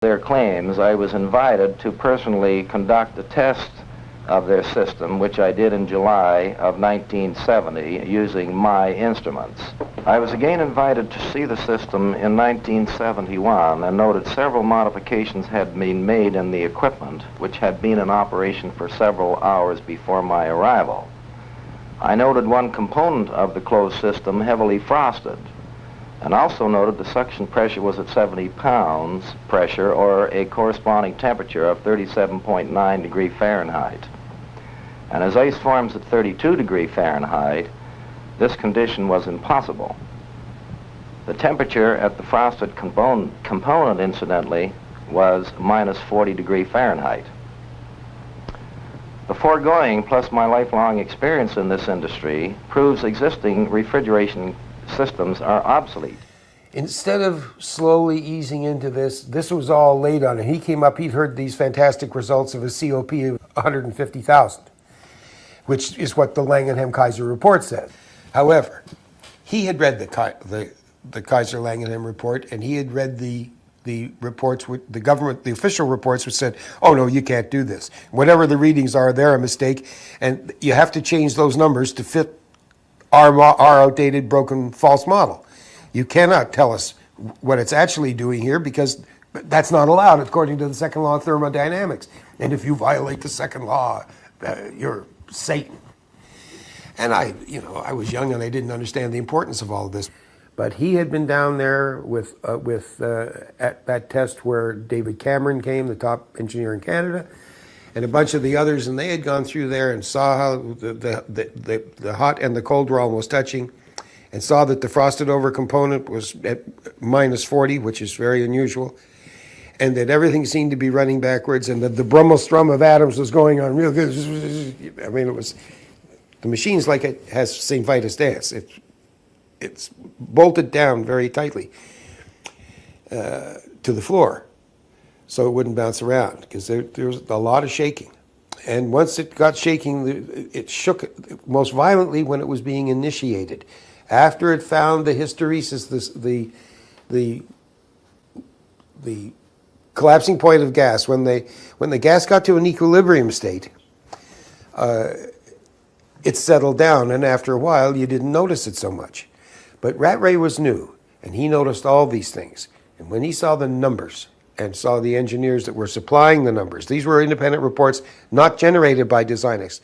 their claims, I was invited to personally conduct a test of their system, which I did in July of 1970 using my instruments. I was again invited to see the system in 1971 and noted several modifications had been made in the equipment, which had been in operation for several hours before my arrival. I noted one component of the closed system heavily frosted, and also noted the suction pressure was at 70 pounds pressure, or a corresponding temperature of 37.9 degree Fahrenheit. And as ice forms at 32 degree Fahrenheit, this condition was impossible. The temperature at the frosted component, incidentally, was minus 40 degree Fahrenheit. The foregoing, plus my lifelong experience in this industry, proves existing refrigeration systems are obsolete. Instead of slowly easing into this, this was all laid on him. He came up, he'd heard these fantastic results of a COP of 150,000, which is what the Langenheim-Kaiser report said. However, he had read the Kaiser-Langenheim report, and he had read the reports, the official reports, which said, oh no, you can't do this. Whatever the readings are, they're a mistake, and you have to change those numbers to fit our outdated, broken, false model. You cannot tell us what it's actually doing here, because that's not allowed according to the second law of thermodynamics. And if you violate the second law, you're Satan. And I was young and I didn't understand the importance of all of this. But he had been down there at that test where David Cameron came, the top engineer in Canada, and a bunch of the others, and they had gone through there and saw how the hot and the cold were almost touching, and saw that the frosted over component was at minus 40, which is very unusual, and that everything seemed to be running backwards, and that the Brummel-Strum of atoms was going on real good. I mean, the machine's like it has St. Vitus dance. It's bolted down very tightly to the floor, so it wouldn't bounce around, because there was a lot of shaking. And once it got shaking, it shook most violently when it was being initiated. After it found the hysteresis, the collapsing point of gas, when the gas got to an equilibrium state, it settled down, and after a while you didn't notice it so much. But Rat Ray was new, and he noticed all these things. And when he saw the numbers and saw the engineers that were supplying the numbers, these were independent reports not generated by Designex.